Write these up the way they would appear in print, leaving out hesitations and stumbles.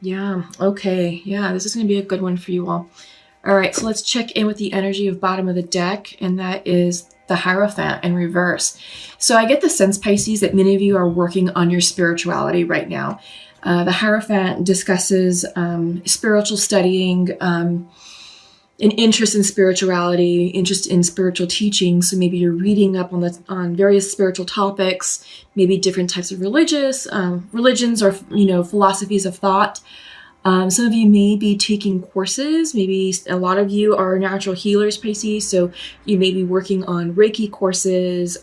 Yeah. Okay. Yeah, this is going to be a good one for you all. All right, so let's check in with the energy of bottom of the deck, and that is the Hierophant in reverse. So I get the sense, Pisces, that many of you are working on your spirituality right now. The Hierophant discusses spiritual studying, an interest in spirituality, interest in spiritual teaching. So maybe you're reading up on various spiritual topics, maybe different types of religions, or philosophies of thought. Some of you may be taking courses. Maybe a lot of you are natural healers, Pisces, so you may be working on Reiki courses,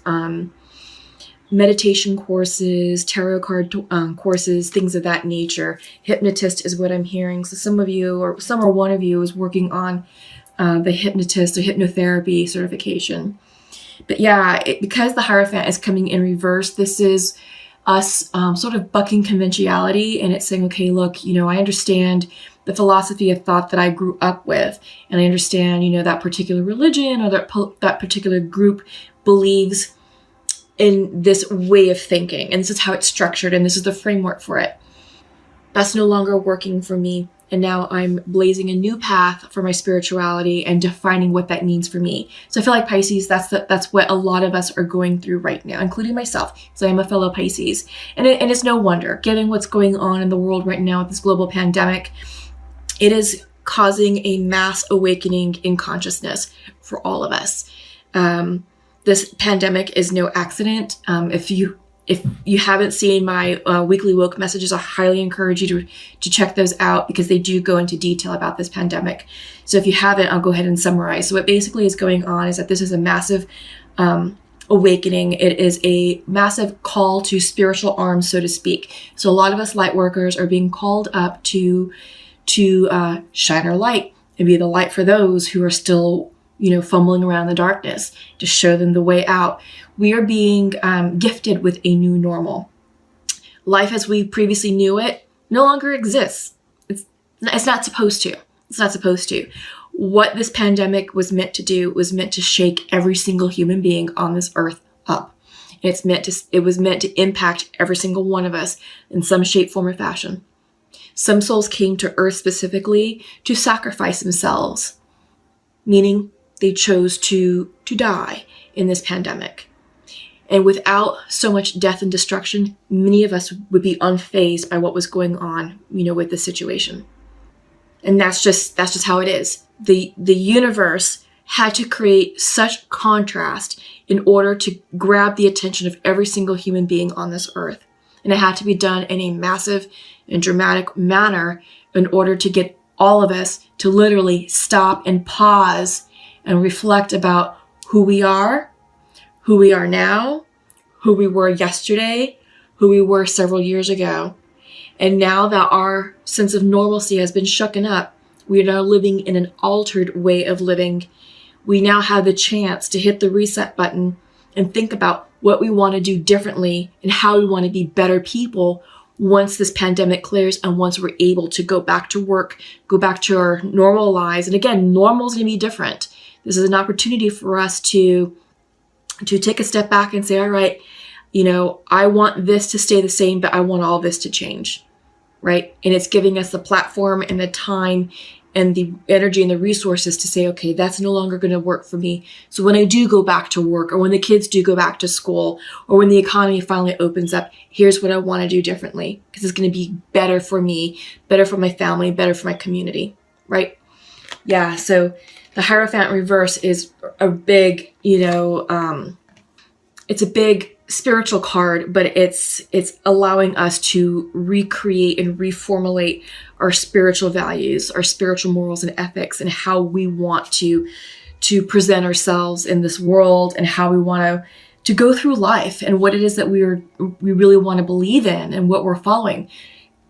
meditation courses, tarot card courses, things of that nature. Hypnotist is what I'm hearing. So some of you, or some or one of you, is working on the hypnotist or hypnotherapy certification. But yeah, because the Hierophant is coming in reverse, this is us sort of bucking conventionality, and it's saying, okay, look, I understand the philosophy of thought that I grew up with, and I understand, that particular religion or that particular group believes in this way of thinking, and this is how it's structured, and this is the framework for it. That's no longer working for me. And now I'm blazing a new path for my spirituality and defining what that means for me. So I feel like Pisces, that's what a lot of us are going through right now, including myself, because I am a fellow Pisces. And it's no wonder, given what's going on in the world right now with this global pandemic, it is causing a mass awakening in consciousness for all of us. This pandemic is no accident. If you haven't seen my weekly woke messages, I highly encourage you to check those out, because they do go into detail about this pandemic. So if you haven't, I'll go ahead and summarize. So what basically is going on is that this is a massive awakening. It is a massive call to spiritual arms, so to speak. So a lot of us light workers are being called up to shine our light and be the light for those who are still fumbling around in the darkness, to show them the way out. We are being gifted with a new normal. Life as we previously knew it no longer exists. It's not supposed to. It's not supposed to. What this pandemic was meant to do was meant to shake every single human being on this earth up. It was meant to impact every single one of us in some shape, form, or fashion. Some souls came to earth specifically to sacrifice themselves, meaning they chose to die in this pandemic. And without so much death and destruction, many of us would be unfazed by what was going on, with the situation. And that's just how it is. The universe had to create such contrast in order to grab the attention of every single human being on this earth. And it had to be done in a massive and dramatic manner in order to get all of us to literally stop and pause and reflect about who we are now, who we were yesterday, who we were several years ago. And now that our sense of normalcy has been shooken up, we are now living in an altered way of living. We now have the chance to hit the reset button and think about what we want to do differently and how we want to be better people once this pandemic clears, and once we're able to go back to work, go back to our normal lives. And again, normal is going to be different. This is an opportunity for us to take a step back and say, all right, I want this to stay the same, but I want all this to change, right? And it's giving us the platform and the time and the energy and the resources to say, okay, that's no longer going to work for me. So when I do go back to work, or when the kids do go back to school, or when the economy finally opens up, here's what I want to do differently, because it's going to be better for me, better for my family, better for my community, right? Yeah, so the Hierophant reverse is a big, it's a big spiritual card, but it's allowing us to recreate and reformulate our spiritual values, our spiritual morals and ethics, and how we want to present ourselves in this world, and how we want to go through life, and what it is that we really want to believe in and what we're following.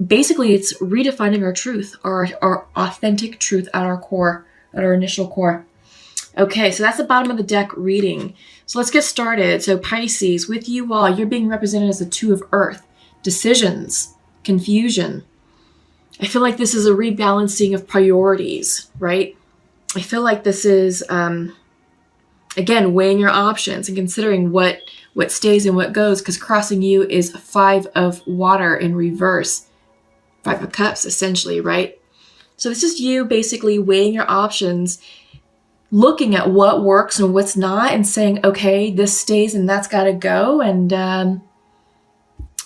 Basically, it's redefining our truth, our authentic truth at our core, at our initial core. Okay, so that's the bottom of the deck reading. So let's get started. So Pisces, with you all, you're being represented as the Two of Earth. Decisions, confusion. I feel like this is a rebalancing of priorities, right? I feel like this is, again, weighing your options and considering what stays and what goes, because crossing you is 5 of water in reverse. Five of Cups, essentially, right? So this is you basically weighing your options, looking at what works and what's not, and saying, okay, this stays and that's got to go. And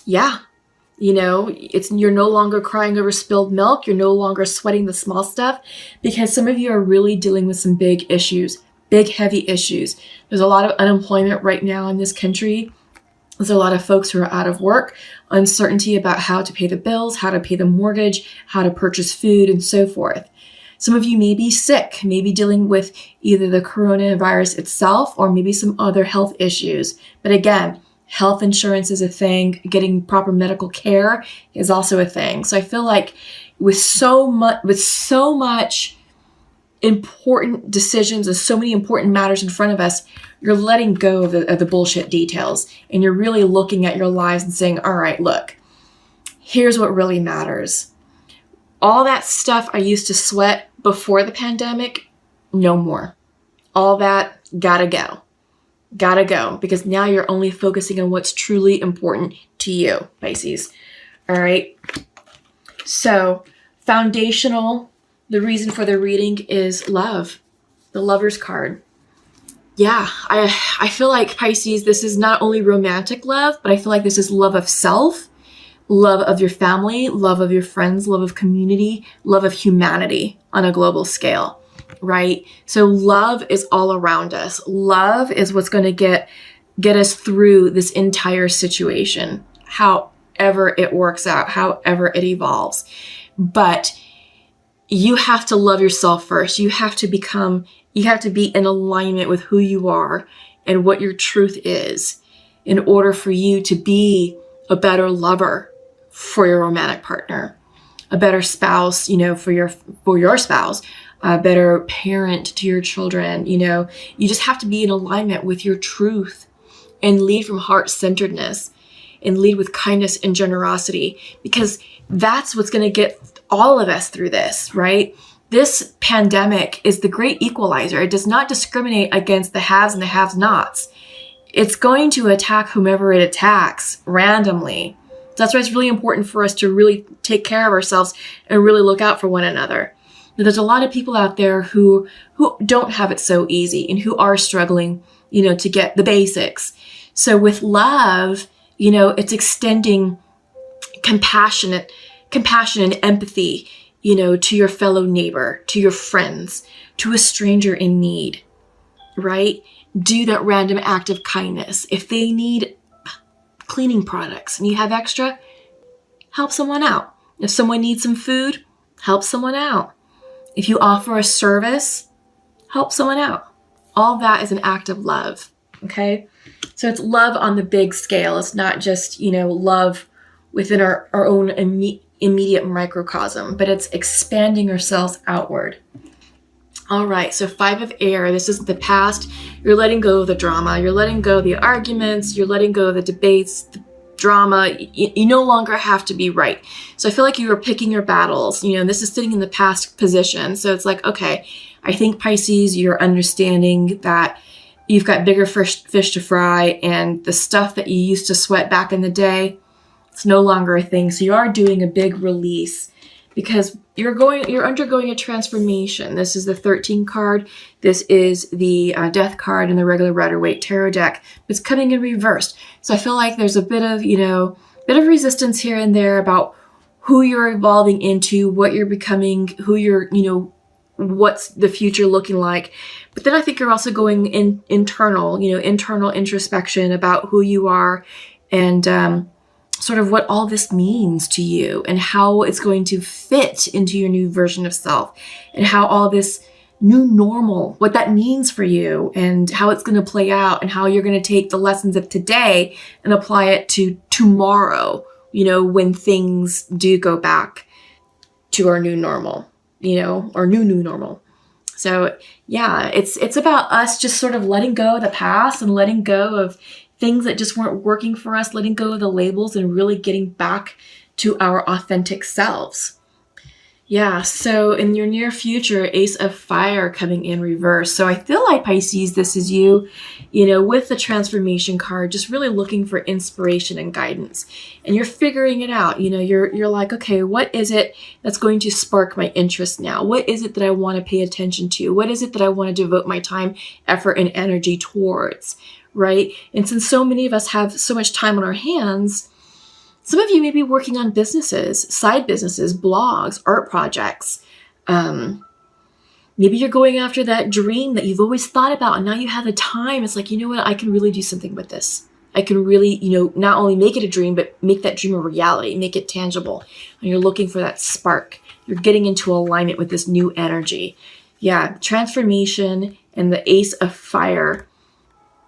yeah, you're no longer crying over spilled milk. You're no longer sweating the small stuff, because some of you are really dealing with some big issues, big, heavy issues. There's a lot of unemployment right now in this country. There's a lot of folks who are out of work, uncertainty about how to pay the bills, how to pay the mortgage, how to purchase food, and so forth. Some of you may be sick, maybe dealing with either the coronavirus itself or maybe some other health issues. But again, health insurance is a thing. Getting proper medical care is also a thing. So I feel like with so much important decisions and so many important matters in front of us, you're letting go of the bullshit details, and you're really looking at your lives and saying, all right, look, here's what really matters. All that stuff I used to sweat before the pandemic, no more. All that gotta go. Gotta go, because now you're only focusing on what's truly important to you, Pisces. All right. So foundational, the reason for the reading is love, the Lover's card. Yeah, I feel like, Pisces, this is not only romantic love, but I feel like this is love of self, love of your family, love of your friends, love of community, love of humanity on a global scale, right? So love is all around us. Love is what's going to get us through this entire situation, however it works out, however it evolves. But you have to love yourself first. You have to be in alignment with who you are and what your truth is in order for you to be a better lover for your romantic partner, a better spouse, for your spouse, a better parent to your children. You just have to be in alignment with your truth and lead from heart-centeredness and lead with kindness and generosity, because that's what's going to get all of us through this, right? This pandemic is the great equalizer. It does not discriminate against the haves and the have-nots. It's going to attack whomever it attacks randomly. That's why it's really important for us to really take care of ourselves and really look out for one another. There's a lot of people out there who don't have it so easy and who are struggling, to get the basics. So with love, it's extending compassion and empathy, to your fellow neighbor, to your friends, to a stranger in need, right? Do that random act of kindness. If they need cleaning products and you have extra, help someone out. If someone needs some food, help someone out. If you offer a service, help someone out. All that is an act of love, okay? So it's love on the big scale. It's not just, love within our own immediate microcosm, but it's expanding ourselves outward. All right, so 5 of air, this is the past. You're letting go of the drama. You're letting go of the arguments. You're letting go of the debates, the drama. You no longer have to be right. So I feel like you are picking your battles. This is sitting in the past position. So it's like, okay, I think, Pisces, you're understanding that you've got bigger fish to fry, and the stuff that you used to sweat back in the day, it's no longer a thing. So you are doing a big release, because you're undergoing a transformation. This is the 13 card. This is the death card in the regular Rider-Waite tarot deck. It's coming in reversed. So I feel like there's a bit of resistance here and there about who you're evolving into, what you're becoming, who you're, what's the future looking like. But then I think you're also going internal introspection about who you are, and sort of what all this means to you and how it's going to fit into your new version of self, and how all this new normal, what that means for you, and how it's going to play out, and how you're going to take the lessons of today and apply it to tomorrow, when things do go back to our new normal, our new normal. So yeah, it's about us just sort of letting go of the past and letting go of things that just weren't working for us, letting go of the labels and really getting back to our authentic selves. Yeah, so in your near future, Ace of Fire coming in reverse. So I feel like Pisces, this is you, with the transformation card, just really looking for inspiration and guidance. And you're figuring it out. You're like, okay, what is it that's going to spark my interest now? What is it that I want to pay attention to? What is it that I want to devote my time, effort, and energy towards? Right? And since so many of us have so much time on our hands, some of you may be working on businesses, side businesses, blogs, art projects. Maybe you're going after that dream that you've always thought about, and now you have the time. It's like, you know what? I can really do something with this. I can really, not only make it a dream, but make that dream a reality, make it tangible. And you're looking for that spark. You're getting into alignment with this new energy. Yeah, transformation and the Ace of Fire,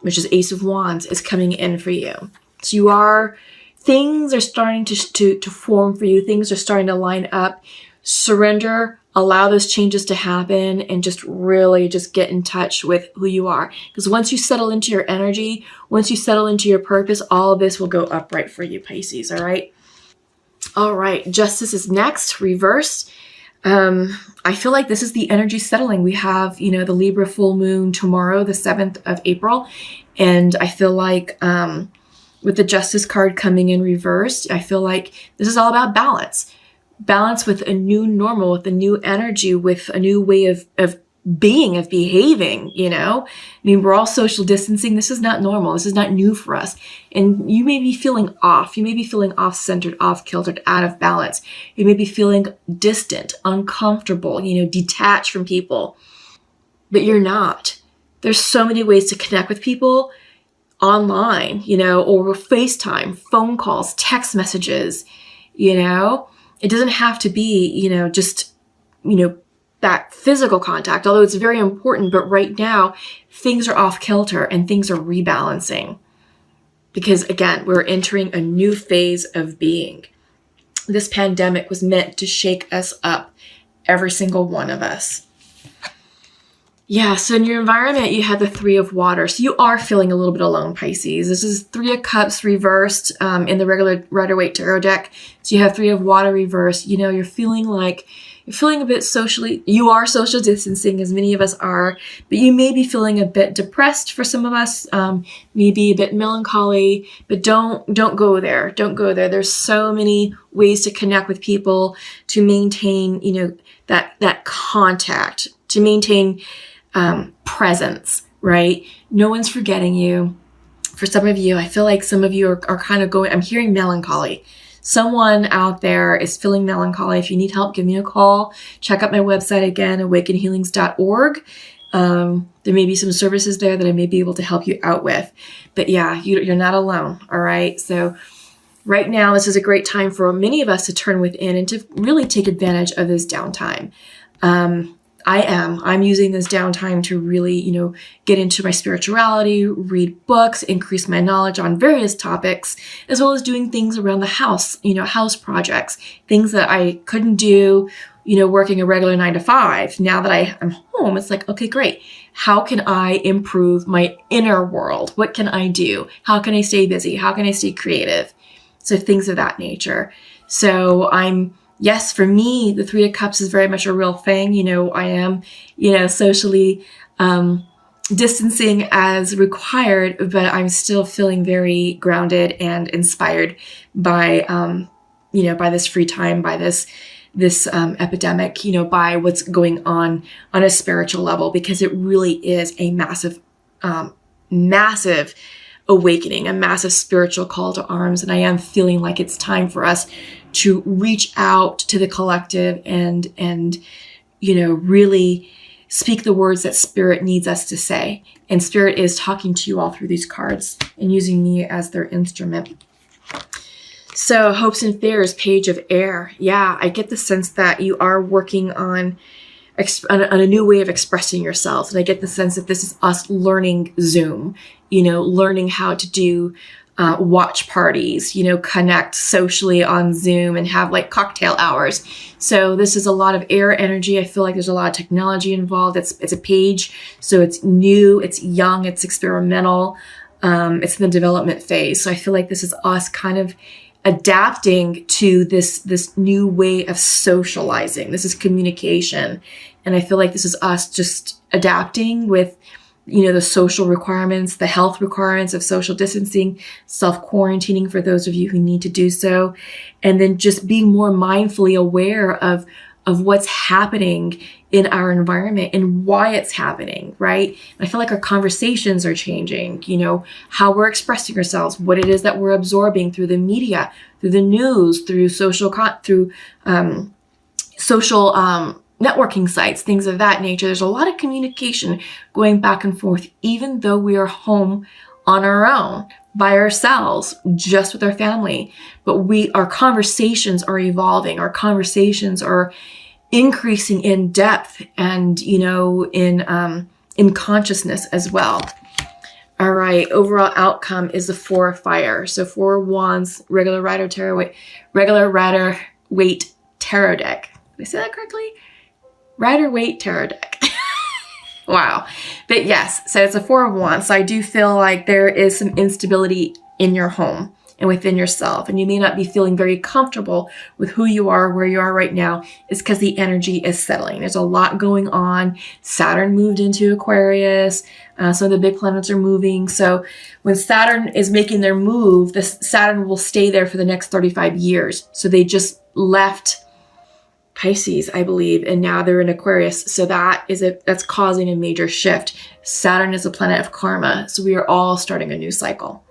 which is Ace of Wands, is coming in for you. So things are starting to form for you. Things are starting to line up. Surrender, allow those changes to happen, and just really just get in touch with who you are. Because once you settle into your energy, once you settle into your purpose, all of this will go upright for you, Pisces, all right? All right, Justice is next, reversed. I feel like this is the energy settling. We have, the Libra full moon tomorrow, the 7th of April. And I feel like with the Justice card coming in reversed, I feel like this is all about balance. Balance with a new normal, with a new energy, with a new way of being, of behaving, I mean, we're all social distancing. This is not normal. This is not new for us. And you may be feeling off. You may be feeling off-centered, off-kiltered, out of balance. You may be feeling distant, uncomfortable, detached from people. But you're not. There's so many ways to connect with people online, or FaceTime, phone calls, text messages, It doesn't have to be, just, that physical contact, although it's very important. But right now, things are off kilter and things are rebalancing. Because again, we're entering a new phase of being. This pandemic was meant to shake us up, every single one of us. Yeah, so in your environment, you have the Three of Water. So you are feeling a little bit alone, Pisces. This is Three of Cups reversed in the regular Rider-Waite Tarot deck. So you have Three of Water reversed. You're feeling a bit socially, you are social distancing, as many of us are, but you may be feeling a bit depressed for some of us, maybe a bit melancholy, but don't go there. Don't go there. There's so many ways to connect with people, to maintain, that contact, to maintain presence, right? No one's forgetting you. For some of you, I feel like some of you are kind of going, I'm hearing melancholy. Someone out there is feeling melancholy. If you need help, give me a call. Check out my website again, awakenhealings.org. There may be some services there that I may be able to help you out with. But yeah, you're not alone, all right? So right now, this is a great time for many of us to turn within and to really take advantage of this downtime. I'm using this downtime to really, get into my spirituality, read books, increase my knowledge on various topics, as well as doing things around the house, house projects, things that I couldn't do, working a regular 9 to 5. Now that I am home, it's like, okay, great. How can I improve my inner world? What can I do? How can I stay busy? How can I stay creative? So things of that nature. So yes, for me, the Three of Cups is very much a real thing. I am, socially distancing as required, but I'm still feeling very grounded and inspired by, by this free time, by this epidemic, by what's going on a spiritual level, because it really is a massive, massive awakening, a massive spiritual call to arms. And I am feeling like it's time for us to reach out to the collective and really speak the words that Spirit needs us to say. And Spirit is talking to you all through these cards and using me as their instrument. So Hopes and Fears, Page of Air. Yeah, I get the sense that you are working on a new way of expressing yourself. And I get the sense that this is us learning Zoom, learning how to do watch parties, connect socially on Zoom and have like cocktail hours. So this is a lot of air energy. I feel like there's a lot of technology involved. It's a page. So it's new, it's young, it's experimental. It's in the development phase. So I feel like this is us kind of adapting to this new way of socializing. This is communication. And I feel like this is us just adapting with, the social requirements, the health requirements of social distancing, self-quarantining for those of you who need to do so, and then just being more mindfully aware of what's happening in our environment and why it's happening, right? And I feel like our conversations are changing, how we're expressing ourselves, what it is that we're absorbing through the media, through the news, through social networking sites, things of that nature. There's a lot of communication going back and forth, even though we are home on our own, by ourselves, just with our family. But our conversations are evolving. Our conversations are increasing in depth and, in consciousness as well. All right. Overall outcome is the 4 of fire. So 4 of wands, regular Rider Waite tarot deck. Did I say that correctly? Rider Waite tarot deck. Wow. But yes, so it's a 4 of wands. So I do feel like there is some instability in your home and within yourself. And you may not be feeling very comfortable with who you are, where you are right now. It's because the energy is settling. There's a lot going on. Saturn moved into Aquarius. Some of the big planets are moving. So when Saturn is making their move, Saturn will stay there for the next 35 years. So they just left Pisces, I believe, and now they're in Aquarius. So that's causing a major shift. Saturn is a planet of karma. So we are all starting a new cycle,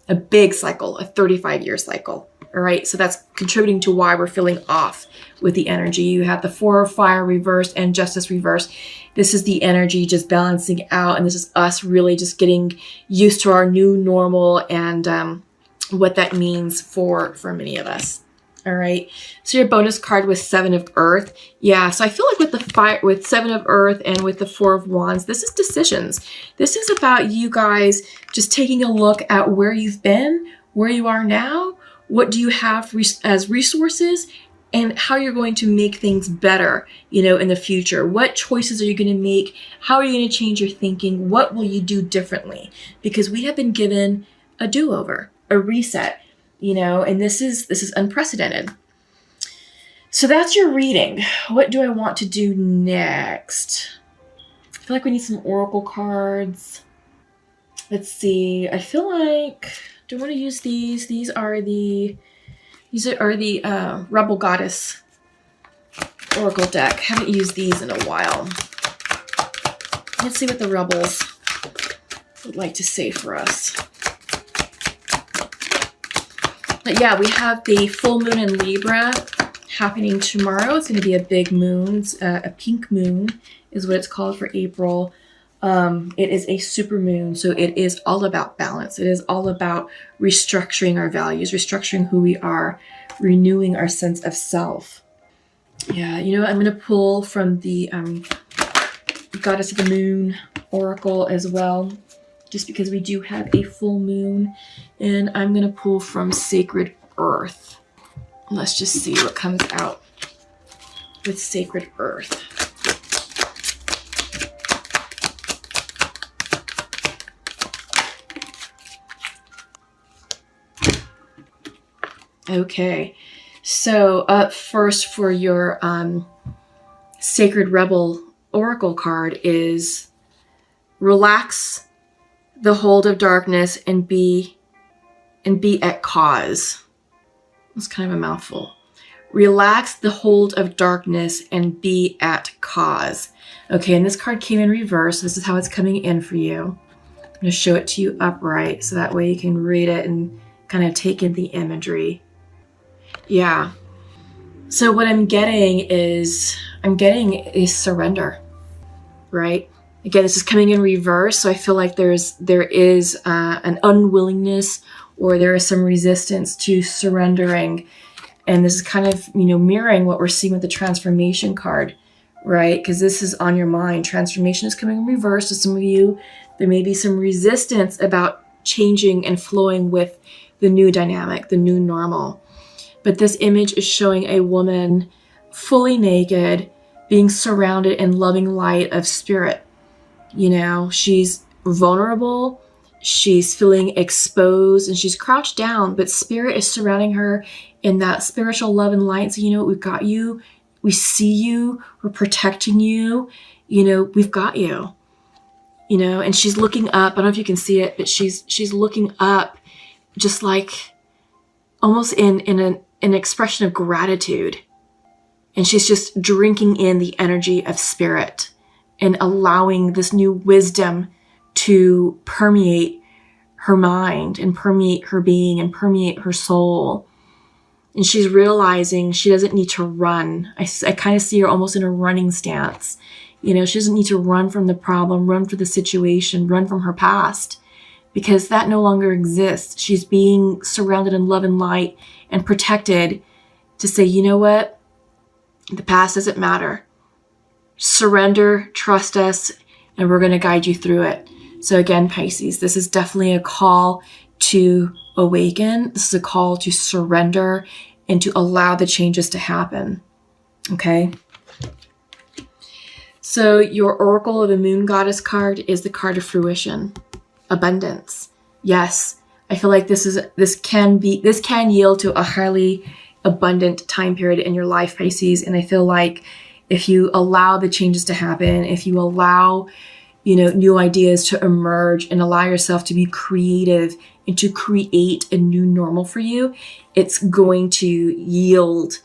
a big cycle, a 35-year cycle. All right. So that's contributing to why we're feeling off with the energy. You have the 4 of fire reversed and justice reversed. This is the energy just balancing out. And this is us really just getting used to our new normal and what that means for many of us. All right. So your bonus card was 7 of earth. Yeah. So I feel like with 7 of earth and with the 4 of wands, this is decisions. This is about you guys just taking a look at where you've been, where you are now, what do you have as resources, and how you're going to make things better, in the future. What choices are you going to make? How are you going to change your thinking? What will you do differently? Because we have been given a do-over, a reset. And this is unprecedented. So that's your reading. What do I want to do next? I feel like we need some oracle cards. Let's see. I feel like, do I want to use these? These are the Rebel Goddess Oracle deck. Haven't used these in a while. Let's see what the Rebels would like to say for us. But yeah, we have the full moon in Libra happening tomorrow. It's going to be a big moon. A pink moon is what it's called for April. It is a super moon, so it is all about balance. It is all about restructuring our values, restructuring who we are, renewing our sense of self. Yeah, I'm going to pull from the Goddess of the Moon Oracle as well, just because we do have a full moon. And I'm going to pull from Sacred Earth. Let's just see what comes out with Sacred Earth. Okay, so up first for your Sacred Rebel Oracle card is relax the hold of darkness and be at cause. It's kind of a mouthful. Relax the hold of darkness and be at cause. Okay, and this card came in reverse. This is how it's coming in for you. I'm going to show it to you upright so that way you can read it and kind of take in the imagery. Yeah. So what I'm getting is surrender, right? Again, this is coming in reverse, so I feel like there is an unwillingness, or there is some resistance to surrendering, and this is kind of mirroring what we're seeing with the transformation card, right? Because this is on your mind. Transformation is coming in reverse to some of you. There may be some resistance about changing and flowing with the new dynamic, the new normal. But this image is showing a woman fully naked, being surrounded in loving light of spirit. She's vulnerable. She's feeling exposed and she's crouched down, but Spirit is surrounding her in that spiritual love and light. So, you know what? We've got you. We see you. We're protecting you. You know, we've got you. You know, and she's looking up. I don't know if you can see it, but she's looking up, just like almost in an expression of gratitude. And she's just drinking in the energy of Spirit and allowing this new wisdom to permeate her mind and permeate her being and permeate her soul. And she's realizing she doesn't need to run. I kind of see her almost in a running stance. You know, she doesn't need to run from the problem, run from the situation, run from her past, because that no longer exists. She's being surrounded in love and light and protected to say, you know what? The past doesn't matter. Surrender, trust us, and we're going to guide you through it. So again, Pisces, this is definitely a call to awaken. This is a call to surrender and to allow the changes to happen. Okay? So your Oracle of the Moon Goddess card is the card of fruition, abundance. Yes, I feel like this can yield to a highly abundant time period in your life, Pisces. And I feel like if you allow the changes to happen, if you allow, you know, new ideas to emerge and allow yourself to be creative and to create a new normal for you, it's going to yield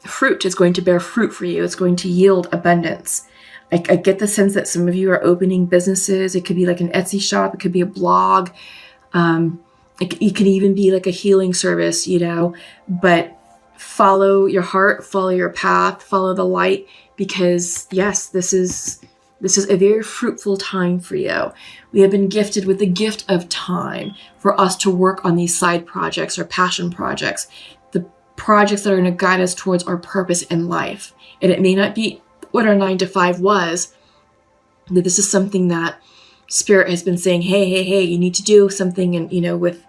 fruit. It's going to bear fruit for you. It's going to yield abundance. I get the sense that some of you are opening businesses. It could be like an Etsy shop. It could be a blog. It could even be like a healing service, you know, but follow your heart, follow your path, follow the light, because yes, this is a very fruitful time for you. We have been gifted with the gift of time for us to work on these side projects or passion projects, the projects that are going to guide us towards our purpose in life. And it may not be what our 9-to-5 was, but this is something that Spirit has been saying, hey, you need to do something. And, you know, with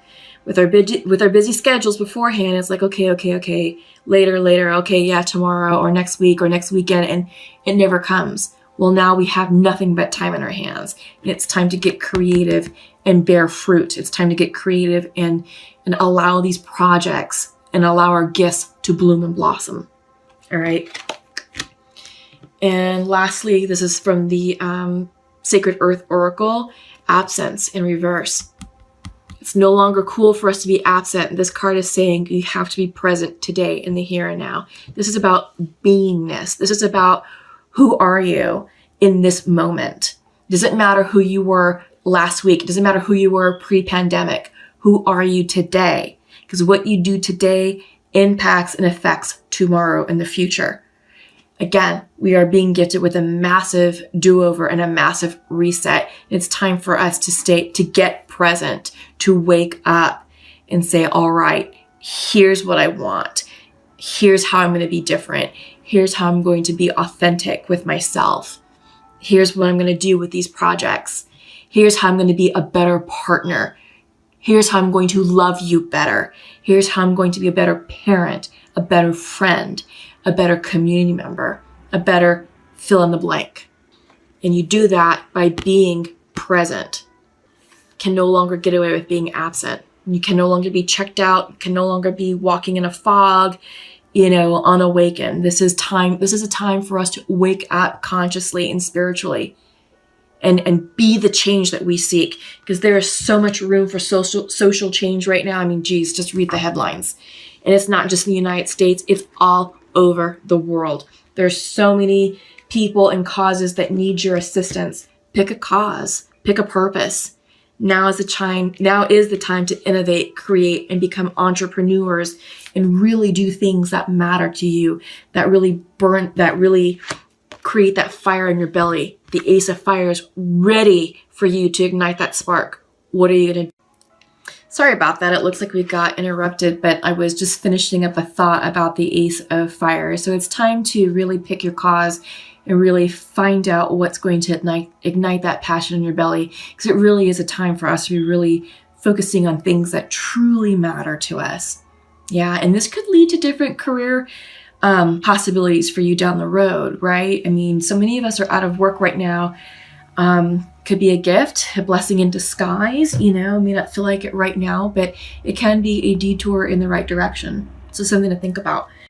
our busy schedules beforehand, it's like, okay, later, okay, yeah, tomorrow or next week or next weekend, and it never comes. Well, now we have nothing but time in our hands, and it's time to get creative and bear fruit. It's time to get creative and allow these projects and allow our gifts to bloom and blossom. All right. And lastly, this is from the Sacred Earth Oracle, absence in reverse. It's no longer cool for us to be absent. This card is saying you have to be present today in the here and now. This is about beingness. This is about who are you in this moment. It doesn't matter who you were last week. It doesn't matter who you were pre-pandemic. Who are you today? Because what you do today impacts and affects tomorrow and the future. Again, we are being gifted with a massive do-over and a massive reset. It's time for us to get present, to wake up and say, all right, here's what I want. Here's how I'm going to be different. Here's how I'm going to be authentic with myself. Here's what I'm going to do with these projects. Here's how I'm going to be a better partner. Here's how I'm going to love you better. Here's how I'm going to be a better parent, a better friend, a better community member, a better fill in the blank. And you do that by being present. Can no longer get away with being absent. You can no longer be checked out, can no longer be walking in a fog, unawakened. This is a time for us to wake up consciously and spiritually and be the change that we seek, because there is so much room for social change right now. I mean, geez, just read the headlines. And it's not just in the United States, it's all over the world. There's so many people and causes that need your assistance. Pick a cause, pick a purpose. Now is the time to innovate, create, and become entrepreneurs and really do things that matter to you, that really create that fire in your belly. The Ace of Fire is ready for you to ignite that spark. What are you going to do? Sorry about that. It looks like we got interrupted, but I was just finishing up a thought about the Ace of Fire. So it's time to really pick your cause and really find out what's going to ignite that passion in your belly, because it really is a time for us to be really focusing on things that truly matter to us. Yeah, and this could lead to different career possibilities for you down the road, right? I mean, so many of us are out of work right now. Could be a gift, a blessing in disguise, you know, may not feel like it right now, but it can be a detour in the right direction. So something to think about.